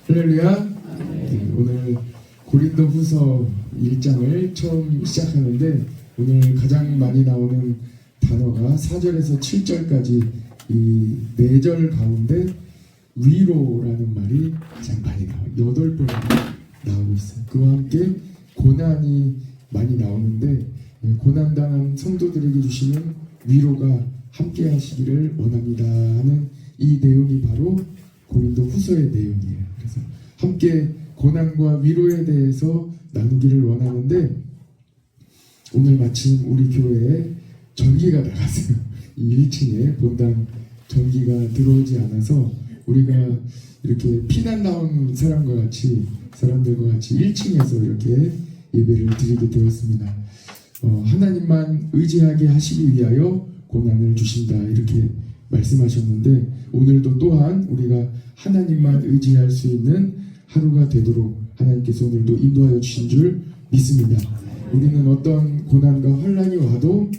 할렐루야. 오늘 고린도후서 1장을 처음 시작하는데 오늘 가장 많이 나오는 단어가 4절에서 7절까지 이 4절 가운데 위로라는 말이 가장 많이 나와요. 8번 나오고 있어요. 그와 함께 고난이 많이 나오는데 고난당한 성도들에게 주시는 위로가 함께 하시기를 원합니다 하는 이 내용이 바로 고린도후서의 내용이에요. 그래서 함께 고난과 위로에 대해서 나누기를 원하는데 오늘 마침 우리 교회에 전기가 나갔어요. 이 1층에 본당 전기가 들어오지 않아서 우리가 이렇게 피난 나온 사람들과 같이 1층에서 이렇게 예배를 드리게 되었습니다. 하나님만 의지하게 하시기 위하여 고난을 주신다 이렇게 말씀하셨는데 오늘도 또한 우리가 하나님만 의지할 수 있는 하루가 되도록 하나님께서 오늘도 인도하여 주신 줄 믿습니다. 우리는 어떤 고난과 환난이 와도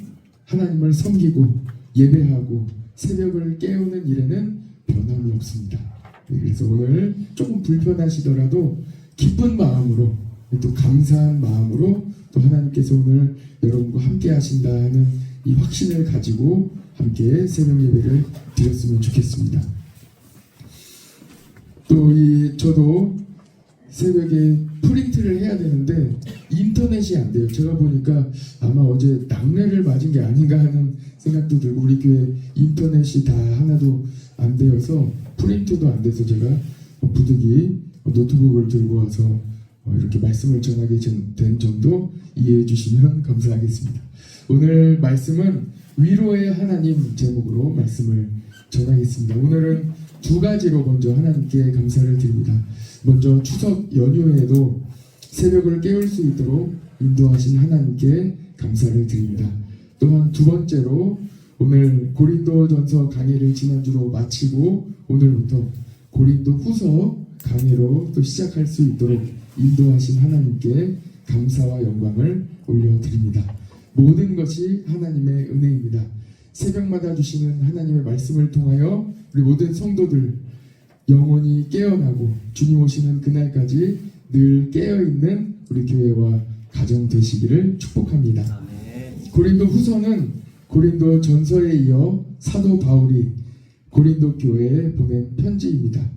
하나님을 섬기고 예배하고 새벽을 깨우는 일에는 변함이 없습니다. 그래서 오늘 조금 불편하시더라도 기쁜 마음으로 또 감사한 마음으로 또 하나님께서 오늘 여러분과 함께 하신다는 이 확신을 가지고 함께 새벽 예배를 드렸으면 좋겠습니다. 또 저도 새벽에 프린트를 해야 되는데 인터넷이 안 돼요. 제가 보니까 아마 어제 낙뢰를 맞은 게 아닌가 하는 생각도 들고 우리 교회 인터넷이 다 하나도 안 되어서 프린트도 안 돼서 제가 부득이 노트북을 들고 와서 이렇게 말씀을 전하게 된 점도 이해해 주시면 감사하겠습니다. 오늘 말씀은 위로의 하나님 제목으로 말씀을 전하겠습니다. 오늘은 두 가지로 먼저 하나님께 감사를 드립니다. 먼저 추석 연휴에도 새벽을 깨울 수 있도록 인도하신 하나님께 감사를 드립니다. 또한 두 번째로 오늘 고린도전서 강의를 지난주로 마치고 오늘부터 고린도후서 강의로 또 시작할 수 있도록 인도하신 하나님께 감사와 영광을 올려드립니다. 모든 것이 하나님의 은혜입니다. 새벽마다 주시는 하나님의 말씀을 통하여 우리 모든 성도들 영혼이 깨어나고 주님 오시는 그날까지 늘 깨어있는 우리 교회와 가정 되시기를 축복합니다. 고린도후서는 고린도전서에 이어 사도 바울이 고린도 교회에 보낸 편지입니다.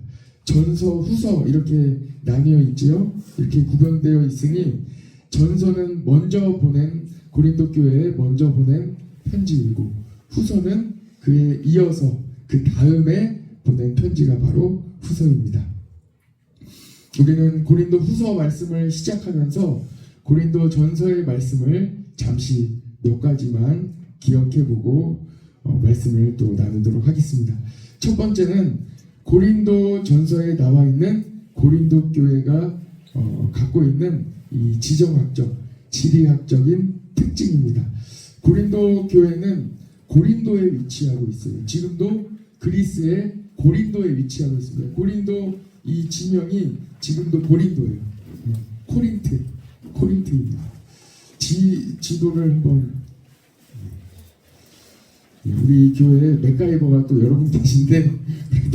전서, 후서 이렇게 나뉘어 있지요. 이렇게 구별되어 있으니 전서는 먼저 보낸 고린도 교회에 먼저 보낸 편지이고 후서는 그에 이어서 그 다음에 보낸 편지가 바로 후서입니다. 우리는 고린도 후서 말씀을 시작하면서 고린도 전서의 말씀을 잠시 몇 가지만 기억해보고 말씀을 또 나누도록 하겠습니다. 첫 번째는 고린도 전서에 나와 있는 고린도 교회가 갖고 있는 이 지정학적, 지리학적인 특징입니다. 고린도 교회는 고린도에 위치하고 있어요. 지금도 그리스의 고린도에 위치하고 있습니다. 고린도 이 지명이 지금도 고린도예요. 코린트입니다. 지도를 한번 우리 교회에 맥가이버가 또 여러분 계신데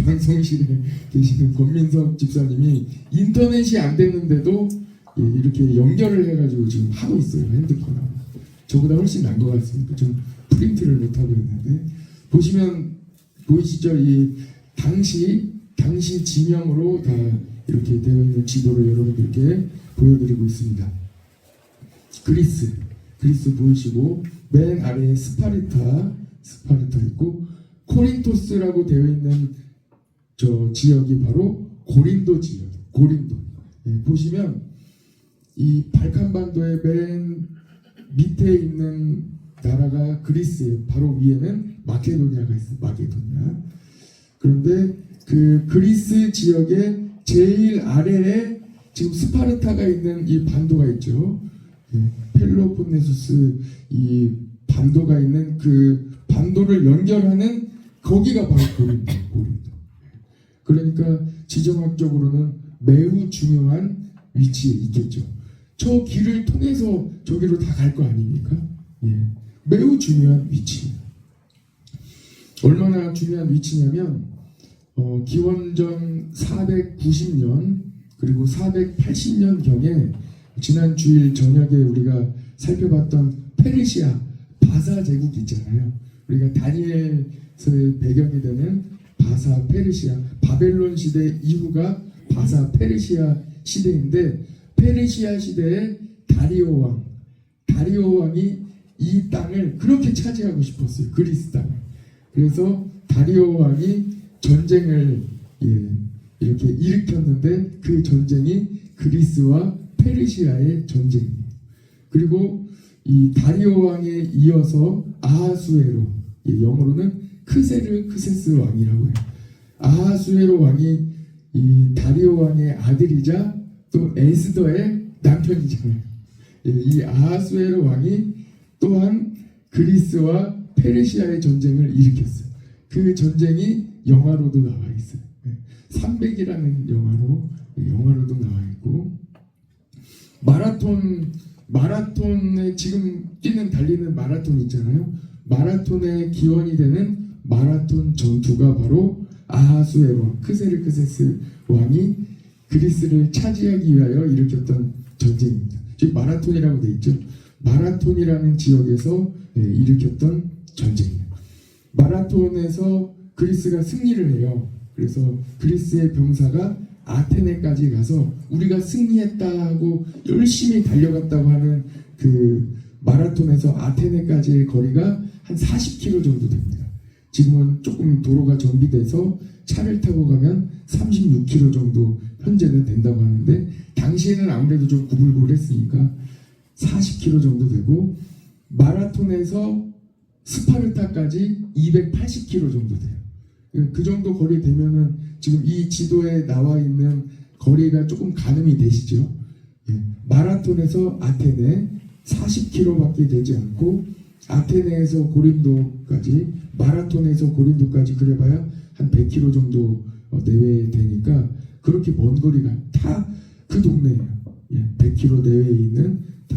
방송실에 계시는 권민석 집사님이 인터넷이 안 되는데도 이렇게 연결을 해가지고 지금 하고 있어요. 핸드폰하고. 저보다 훨씬 나은 것 같습니다. 좀 프린트를 못하고 있는데 보이시죠? 이 당시 지명으로 다 이렇게 되어 있는 지도를 여러분들께 보여드리고 있습니다. 그리스 보이시고 맨 아래에 스파르타 있고 코린토스라고 되어 있는 저 지역이 바로 고린도 지역. 고린도. 보시면 이 발칸반도의 맨 밑에 있는 나라가 그리스예요. 바로 위에는 마케도니아가 있어요. 마케도니아. 그런데 그 그리스 지역의 제일 아래에 지금 스파르타가 있는 이 반도가 있죠. 펠로폰네소스 이 반도가 있는 그 반도를 연결하는 거기가 바로 고린도. 그러니까 지정학적으로는 매우 중요한 위치에 있겠죠. 저 길을 통해서 저기로 다 갈 거 아닙니까? 매우 중요한 위치. 얼마나 중요한 위치냐면 기원전 490년 그리고 480년경에 지난 주일 저녁에 우리가 살펴봤던 페르시아 바사 제국 있잖아요. 우리가 다니엘서의 배경이 되는 바사 페르시아 바벨론 시대 이후가 바사 페르시아 시대인데, 페르시아 시대의 다리오 왕이 이 땅을 그렇게 차지하고 싶었어요. 그리스 땅을. 그래서 다리오 왕이 전쟁을 이렇게 일으켰는데, 그 전쟁이 그리스와 페르시아의 전쟁입니다. 그리고 이 다리오 왕에 이어서 아하수에로, 영어로는 크세르크세스 왕이라고 해요. 아하수에로 왕이 이 다리오 왕의 아들이자 또 에스더의 남편이잖아요. 이 아하수에로 왕이 또한 그리스와 페르시아의 전쟁을 일으켰어요. 그 전쟁이 영화로도 나와 있어요. 300이라는 영화로도 나와 있고, 마라톤에 지금 달리는 마라톤 있잖아요. 마라톤의 기원이 되는 마라톤 전투가 바로 아하수에로 왕, 크세르크세스 왕이 그리스를 차지하기 위하여 일으켰던 전쟁입니다. 즉 마라톤이라고 돼 있죠. 마라톤이라는 지역에서 일으켰던 전쟁이에요. 마라톤에서 그리스가 승리를 해요. 그래서 그리스의 병사가 아테네까지 가서 우리가 승리했다 하고 열심히 달려갔다고 하는 그 마라톤에서 아테네까지의 거리가 한 40km 정도 됩니다. 지금은 조금 도로가 정비돼서 차를 타고 가면 36km 정도 현재는 된다고 하는데, 당시에는 아무래도 좀 구불구불했으니까 40km 정도 되고, 마라톤에서 스파르타까지 280km 정도 돼요. 그 정도 거리 되면은 지금 이 지도에 나와 있는 거리가 조금 가늠이 되시죠? 마라톤에서 아테네 40km밖에 되지 않고, 아테네에서 고린도까지, 마라톤에서 고린도까지 그래봐야 한 100km 정도 내외에 되니까, 그렇게 먼 거리가 다 그 동네예요. 100km 내외에 있는 다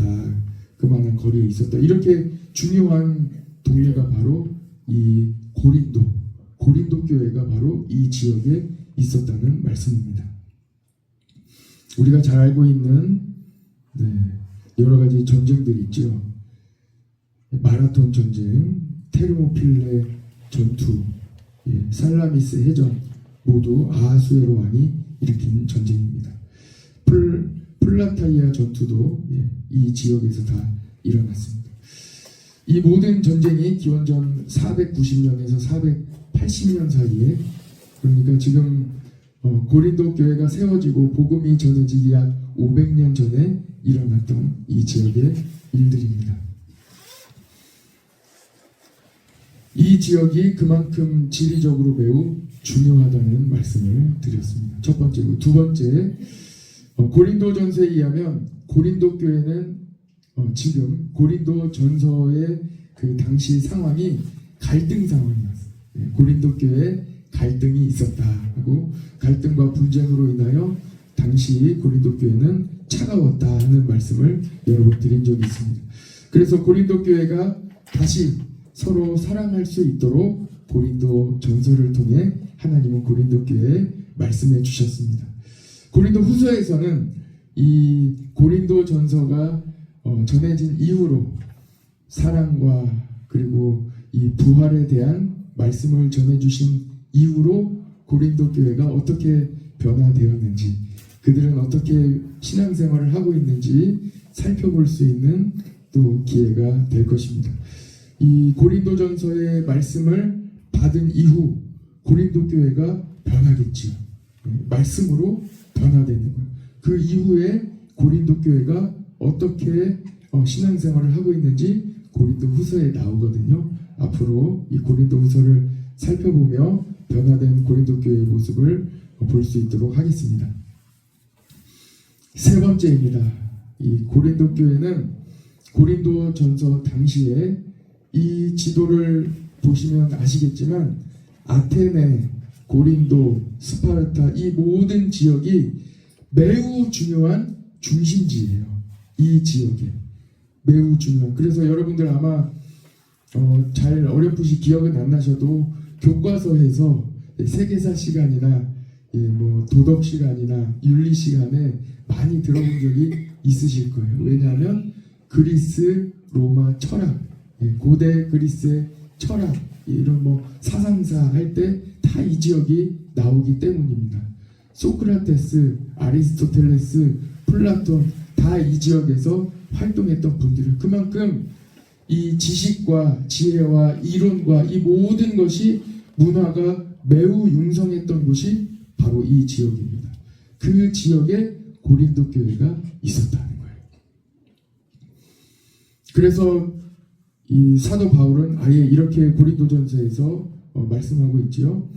그만한 거리에 있었다. 이렇게 중요한 동네가 바로 이 고린도 교회가 바로 이 지역에 있었다는 말씀입니다. 우리가 잘 알고 있는 여러 가지 전쟁들이 있죠. 마라톤 전쟁, 테르모필레 전투, 살라미스 해전, 모두 아하수에로 왕이 일으킨 전쟁입니다. 플라타이아 전투도 이 지역에서 다 일어났습니다. 이 모든 전쟁이 기원전 490년에서 480년 사이에, 그러니까 지금 고린도 교회가 세워지고 복음이 전해지기 약 500년 전에 일어났던 이 지역의 일들입니다. 이 지역이 그만큼 지리적으로 매우 중요하다는 말씀을 드렸습니다. 첫 번째고, 두 번째, 고린도전서에 의하면 고린도 교회는 지금 고린도 전서의 그 당시 상황이 갈등 상황이었어요. 고린도 교회에 갈등이 있었다 하고, 갈등과 분쟁으로 인하여 당시 고린도 교회는 차가웠다 하는 말씀을 여러 번 드린 적이 있습니다. 그래서 고린도 교회가 다시 서로 사랑할 수 있도록 고린도 전서를 통해 하나님은 고린도 교회에 말씀해 주셨습니다. 고린도 후서에서는 이 고린도 전서가 전해진 이후로 사랑과 그리고 이 부활에 대한 말씀을 전해주신 이후로 고린도 교회가 어떻게 변화되었는지, 그들은 어떻게 신앙생활을 하고 있는지 살펴볼 수 있는 또 기회가 될 것입니다. 이 고린도전서의 말씀을 받은 이후 고린도 교회가 변하겠지요. 말씀으로 변화되는 거예요. 그 이후에 고린도 교회가 어떻게 신앙생활을 하고 있는지 고린도 후서에 나오거든요. 앞으로 이 고린도 후서를 살펴보며 변화된 고린도 교회의 모습을 볼 수 있도록 하겠습니다. 세 번째입니다. 이 고린도 교회는 고린도 전서 당시에 이 지도를 보시면 아시겠지만 아테네, 고린도, 스파르타 이 모든 지역이 매우 중요한 중심지예요. 이 지역에 매우 중요한. 그래서 여러분들 아마 잘 어렴풋이 기억은 안 나셔도 교과서에서 세계사 시간이나 뭐 도덕 시간이나 윤리 시간에 많이 들어본 적이 있으실 거예요. 왜냐하면 그리스, 로마 철학, 고대 그리스의 철학, 이런 뭐 사상사 할 때 다 이 지역이 나오기 때문입니다. 소크라테스, 아리스토텔레스, 플라톤 다 이 지역에서 활동했던 분들은 그만큼 이 지식과 지혜와 이론과 이 모든 것이 문화가 매우 융성했던 곳이 바로 이 지역입니다. 그 지역에 고린도 교회가 있었다는 거예요. 그래서 이 사도 바울은 아예 이렇게 고린도전서에서 말씀하고 있지요.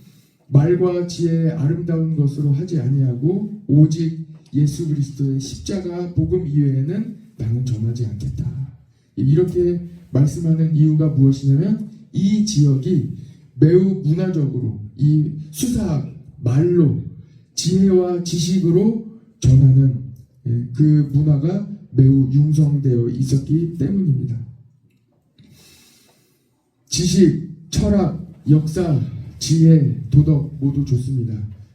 말과 지혜의 아름다운 것으로 하지 아니하고 오직 예수 그리스도의 십자가 복음 이외에는 나는 전하지 않겠다. 이렇게 말씀하는 이유가 무엇이냐면 이 지역이 매우 문화적으로 이 수사학, 말로, 지혜와 지식으로 전하는 그 문화가 매우 융성되어 있었기 때문입니다. 지식, 철학, 역사, 지혜, 도덕 모두 좋습니다.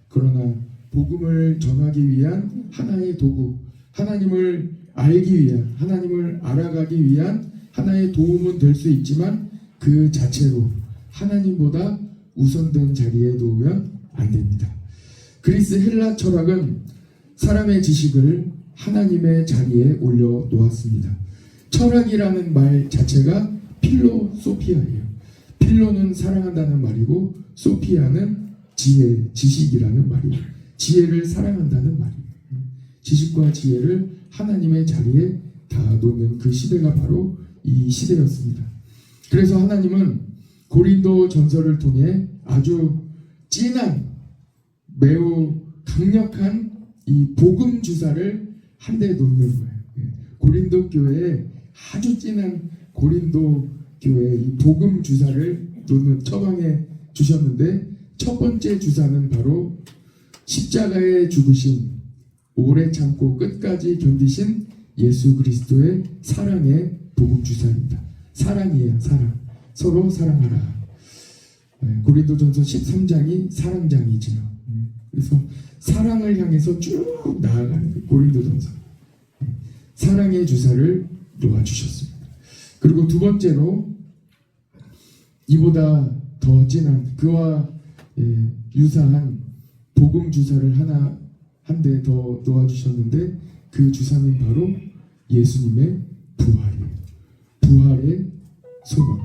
그러나 복음을 전하기 위한 하나의 도구, 하나님을 알기 위한, 하나님을 알아가기 위한 하나의 도움은 될 수 있지만 그 자체로 하나님보다 우선된 자리에 놓으면 안 됩니다. 그리스 헬라 철학은 사람의 지식을 하나님의 자리에 올려 놓았습니다. 철학이라는 말 자체가 필로소피아예요. 필로는 사랑한다는 말이고 소피아는 지혜, 지식이라는 말이에요. 지혜를 사랑한다는 말이에요. 지식과 지혜를 하나님의 자리에 다 놓는 그 시대가 바로 이 시대였습니다. 그래서 하나님은 고린도 전서를 통해 아주 진한 매우 강력한 이 복음 주사를 한 대 놓는 거예요. 고린도 교회에 아주 진한 고린도 교회에 이 복음 주사를 놓는 처방해 주셨는데 첫 번째 주사는 바로 십자가에 죽으신 오래 참고 끝까지 견디신 예수 그리스도의 사랑의 복음 주사입니다. 사랑이에요. 사랑. 서로 사랑하라. 고린도전서 13장이 사랑장이지요. 그래서 사랑을 향해서 쭉 나아가는 고린도전서. 사랑의 주사를 놓아주셨습니다. 그리고 두 번째로 이보다 더 진한 그와 유사한 복음 주사를 하나 한 대 더 놓아주셨는데 그 주사는 바로 예수님의 부활이에요. 부활의 소망,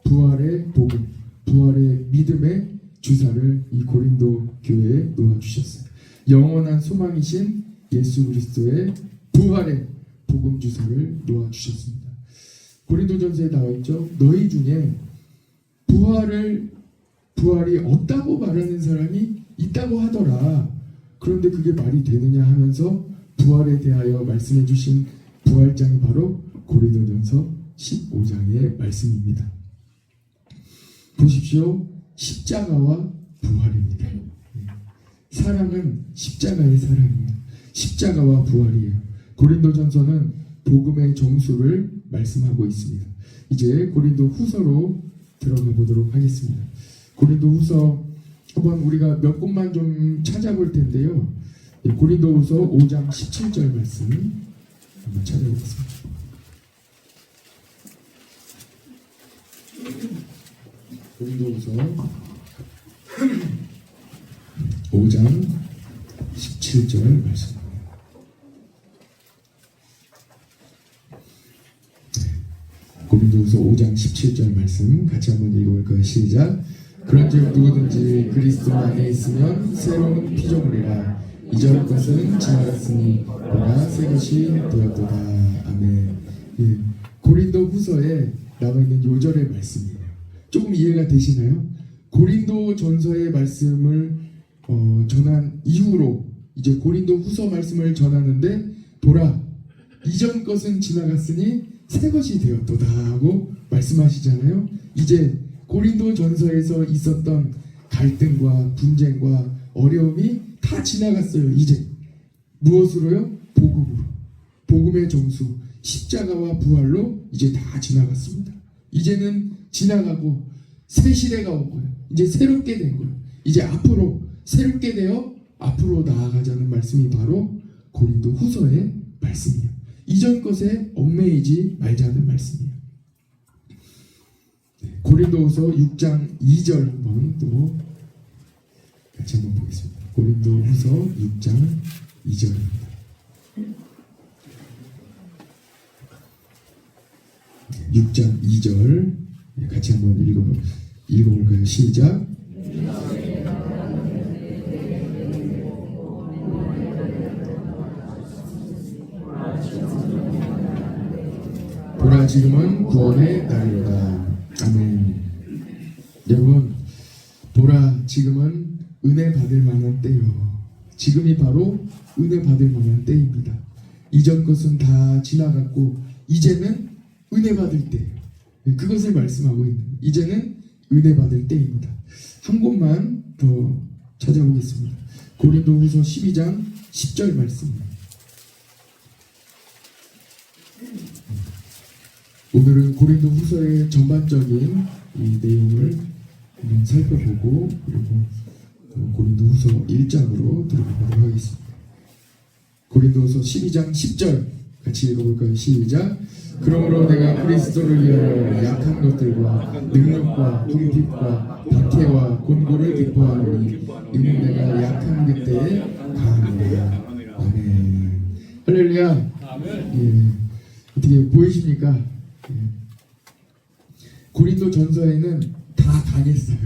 부활의 복음, 부활의 믿음의 주사를 이 고린도 교회에 놓아주셨어요. 영원한 소망이신 예수 그리스도의 부활의 복음 주사를 놓아주셨습니다. 고린도전서에 나와 있죠. 너희 중에 부활이 없다고 말하는 사람이 있다고 하더라. 그런데 그게 말이 되느냐 하면서 부활에 대하여 말씀해 주신 부활장이 바로 고린도전서 15장의 말씀입니다. 보십시오. 십자가와 부활입니다. 사랑은 십자가의 사랑이에요. 십자가와 부활이에요. 고린도전서는 복음의 정수를 말씀하고 있습니다. 이제 고린도 후서로 들어가 보도록 하겠습니다. 고린도 후서 한번 우리가 몇 곳만 좀 찾아볼 텐데요. 고린도 후서 5장 17절 말씀 한번 찾아보겠습니다. 고린도후서 5장 17절 말씀. 고린도후서 5장 17절 말씀 같이 한번 읽어볼까요? 시작. 그런즉 누구든지 그리스도 안에 있으면 새로운 피조물이라 이전 것은 지나갔으니 보라 새 것이 되었도다. 아멘. 고린도 후서에 나와 있는 요절의 말씀이에요. 조금 이해가 되시나요? 고린도 전서의 말씀을 전한 이후로 이제 고린도 후서 말씀을 전하는데 보라 이전 것은 지나갔으니 새 것이 되었도다 하고 말씀하시잖아요. 이제 고린도 전서에서 있었던 갈등과 분쟁과 어려움이 다 지나갔어요. 이제 무엇으로요? 복음으로. 복음의 정수 십자가와 부활로 이제 다 지나갔습니다. 이제는 지나가고 새 시대가 온 거예요. 이제 새롭게 된 거예요. 이제 앞으로 새롭게 되어 앞으로 나아가자는 말씀이 바로 고린도 후서의 말씀이에요. 이전 것에 얽매이지 말자는 말씀이에요. 고린도후서 6장 2절 한번 또 같이 한번 보겠습니다. 고린도후서 6장 2절입니다. 6장 2절 같이 한번 읽어볼까요? 시작. 보라 지금은 구원의 날이로다. 아멘. 여러분, 보라 지금은 은혜 받을 만한 때요. 지금이 바로 은혜 받을 만한 때입니다. 이전 것은 다 지나갔고 이제는 은혜 받을 때예요. 그것을 말씀하고 있는, 이제는 은혜 받을 때입니다. 한 곳만 더 찾아보겠습니다. 고린도후서 12장 10절 말씀입니다. 오늘은 고린도후서의 전반적인 이 내용을 한번 살펴보고 그리고 고린도후서 1장으로 들어가도록 하겠습니다. 고린도후서 12장 10절 같이 읽어볼까요? 시작. 그러므로 내가 그리스도를 위하여 약한 것들과 능력과 궁핍과 박해와 곤고를 기뻐하노니 이는 내가 약한 그때에 강함이라. 아멘. 할렐루야. 예. 어떻게 보이십니까? 예. 고린도 전서에는 다 강했어요.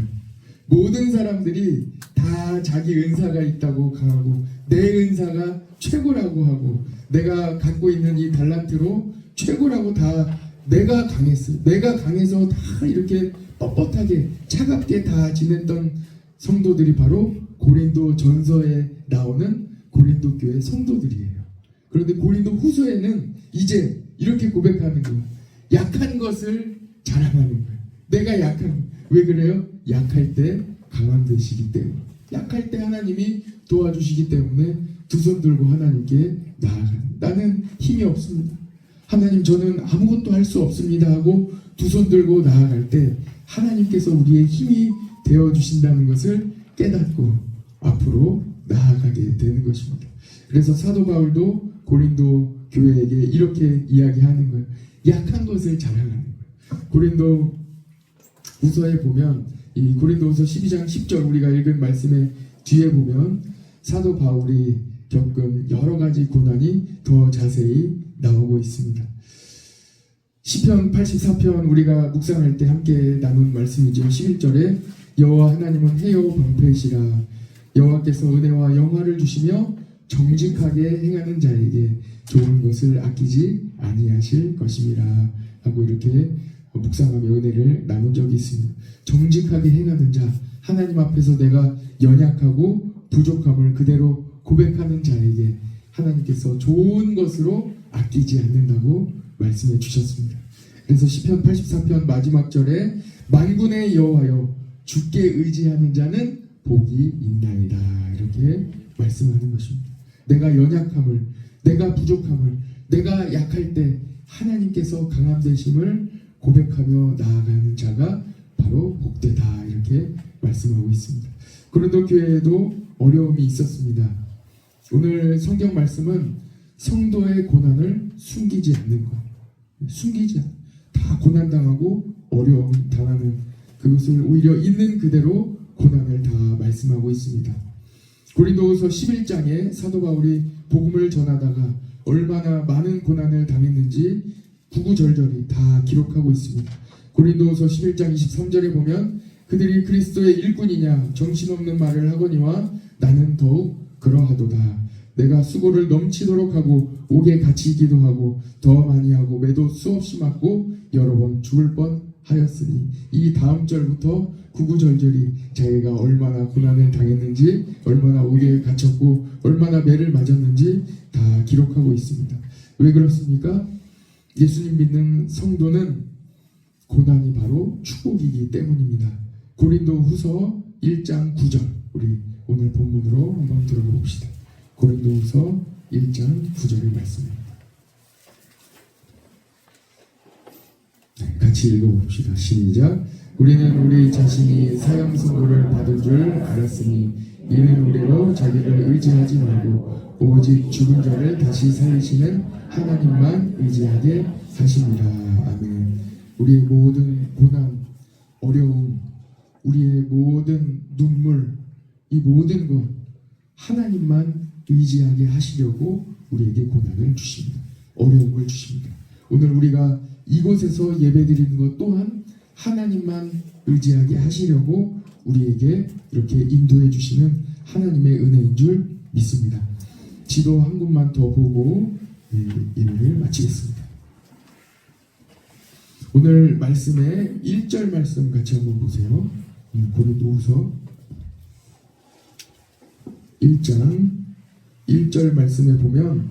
모든 사람들이 다 자기 은사가 있다고 강하고 내 은사가 최고라고 하고 내가 갖고 있는 이 달란트로 최고라고 다 내가 강했어요. 내가 강해서 다 이렇게 뻣뻣하게 차갑게 다 지냈던 성도들이 바로 고린도 전서에 나오는 고린도 교회 성도들이에요. 그런데 고린도 후서에는 이제 이렇게 고백하는 거예요. 약한 것을 자랑하는 거예요. 내가 약한, 왜 그래요? 약할 때 강함 되시기 때문에, 약할 때 하나님이 도와주시기 때문에 두 손 들고 하나님께 나아가는, 나는 힘이 없습니다, 하나님 저는 아무것도 할 수 없습니다 하고 두 손 들고 나아갈 때 하나님께서 우리의 힘이 되어주신다는 것을 깨닫고 앞으로 나아가게 되는 것입니다. 그래서 사도 바울도 고린도 교회에게 이렇게 이야기하는 거예요. 약한 것을 자랑하는 거예요. 고린도 후서에 보면 이 고린도후서 12장 10절 우리가 읽은 말씀의 뒤에 보면 사도 바울이 겪은 여러 가지 고난이 더 자세히 나오고 있습니다. 시편 84편 우리가 묵상할 때 함께 나눈 말씀이죠. 11절에 여호와 하나님은 해요 방패시라. 여호와께서 은혜와 영화를 주시며 정직하게 행하는 자에게 좋은 것을 아끼지 아니하실 것임이라 하고 이렇게 묵상하며 은혜를 나눈 적이 있습니다. 정직하게 행하는 자, 하나님 앞에서 내가 연약하고 부족함을 그대로 고백하는 자에게 하나님께서 좋은 것으로 아끼지 않는다고 말씀해 주셨습니다. 그래서 시편 84편 마지막 절에 만군의 여호와여 주께 의지하는 자는 복이 있나이다 이렇게 말씀하는 것입니다. 내가 연약함을, 내가 부족함을, 내가 약할 때 하나님께서 강함 되심을 고백하며 나아가는 자가 바로 복되다 이렇게 말씀하고 있습니다. 고린도 교회에도 어려움이 있었습니다. 오늘 성경 말씀은 성도의 고난을 숨기지 않는 것, 숨기지 않는, 다 고난당하고 어려움 당하는 그것을 오히려 있는 그대로 고난을 다 말씀하고 있습니다. 고린도후서 11장에 사도 바울이 복음을 전하다가 얼마나 많은 고난을 당했는지 구구절절히 다 기록하고 있습니다. 고린도후서 11장 23절에 보면 그들이 그리스도의 일꾼이냐 정신없는 말을 하거니와 나는 더욱 그러하도다. 내가 수고를 넘치도록 하고 옥에 갇히기도 하고 더 많이 하고 매도 수없이 맞고 여러 번 죽을 뻔하였으니, 이 다음 절부터 구구절절히 자기가 얼마나 고난을 당했는지, 얼마나 옥에 갇혔고 얼마나 매를 맞았는지 다 기록하고 있습니다. 왜 그렇습니까? 예수님 믿는 성도는 고난이 바로 축복이기 때문입니다. 고린도후서 1장 9절 우리 오늘 본문으로 한번 들어가 봅시다. 고린도후서 1장 9절의 말씀입니다. 같이 읽어봅시다. 시작. 우리는 우리 자신이 사형 선고를 받은 줄 알았으니 이는 우리로 자기를 의지하지 말고 오직 죽은 자를 다시 살리시는 하나님만 의지하게 하십니다. 아멘. 우리의 모든 고난, 어려움, 우리의 모든 눈물, 이 모든 것 하나님만 의지하게 하시려고 우리에게 고난을 주십니다. 어려움을 주십니다. 오늘 우리가 이곳에서 예배드리는 것 또한 하나님만 의지하게 하시려고 우리에게 이렇게 인도해 주시는 하나님의 은혜인 줄 믿습니다. 지도 한 곳만 더 보고 예배를 마치겠습니다. 오늘 말씀의 1절 말씀 같이 한번 보세요. 고린도후서 1장 1절 말씀에 보면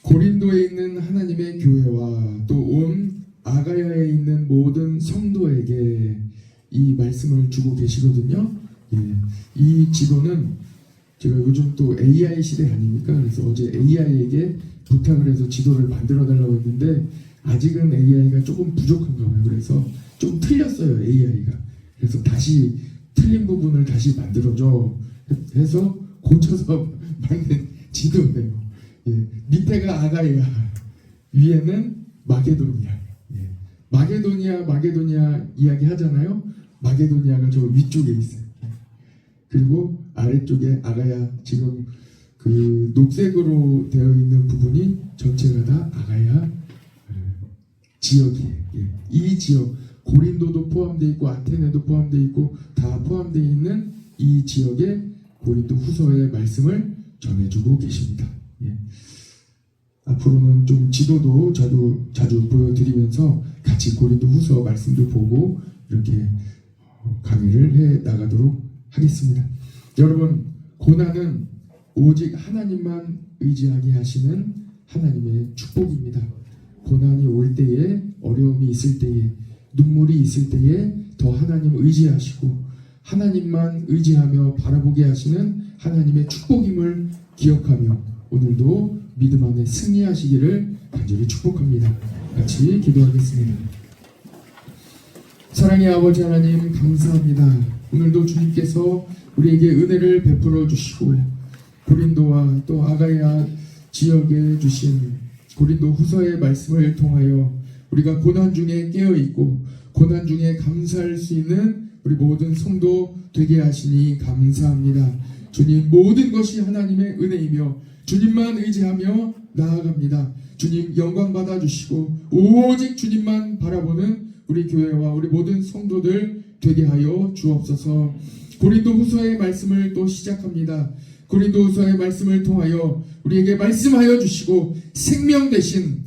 고린도에 있는 하나님의 교회와 또 온 아가야에 있는 모든 성도에게 이 말씀을 주고 계시거든요. 이 지도는 제가 요즘 또 AI 시대 아닙니까? 그래서 어제 AI에게 부탁을 해서 지도를 만들어 달라고 했는데 아직은 AI가 조금 부족한가 봐요. 그래서 좀 틀렸어요, AI가. 그래서 다시 틀린 부분을 다시 만들어줘 해서 고쳐서 만든 지도예요. 밑에가 아가야, 위에는 마게도니아. 마게도니아 이야기 하잖아요. 마게도니아가 저 위쪽에 있어요. 그리고 아래쪽에 아가야, 지금 그 녹색으로 되어 있는 부분이 전체가 다 아가야 지역이에요. 이 지역, 고린도도 포함되어 있고 아테네도 포함되어 있고 다 포함되어 있는 이 지역에 고린도 후서의 말씀을 전해주고 계십니다. 앞으로는 좀 지도도 자주 보여드리면서 같이 고린도 후서 말씀도 보고 이렇게 강의를 해 나가도록 하겠습니다. 여러분, 고난은 오직 하나님만 의지하게 하시는 하나님의 축복입니다. 고난이 올 때에, 어려움이 있을 때에, 눈물이 있을 때에 더 하나님 의지하시고 하나님만 의지하며 바라보게 하시는 하나님의 축복임을 기억하며 오늘도 믿음 안에 승리하시기를 간절히 축복합니다. 같이 기도하겠습니다. 사랑의 아버지 하나님, 감사합니다. 오늘도 주님께서 우리에게 은혜를 베풀어 주시고 고린도와 또 아가야 지역에 주신 고린도 후서의 말씀을 통하여 우리가 고난 중에 깨어있고 고난 중에 감사할 수 있는 우리 모든 성도 되게 하시니 감사합니다. 주님, 모든 것이 하나님의 은혜이며 주님만 의지하며 나아갑니다. 주님, 영광 받아주시고 오직 주님만 바라보는 우리 교회와 우리 모든 성도들 되게 하여 주옵소서. 고린도 후서의 말씀을 또 시작합니다. 고린도 후서의 말씀을 통하여 우리에게 말씀하여 주시고 생명 되신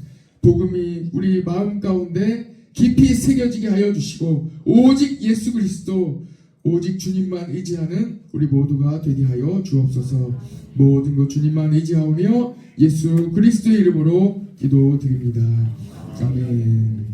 복음이 우리 마음 가운데 깊이 새겨지게 하여 주시고 오직 예수 그리스도, 오직 주님만 의지하는 우리 모두가 되게 하여 주옵소서. 모든 것 주님만 의지하며 예수 그리스도의 이름으로 기도드립니다. 아멘.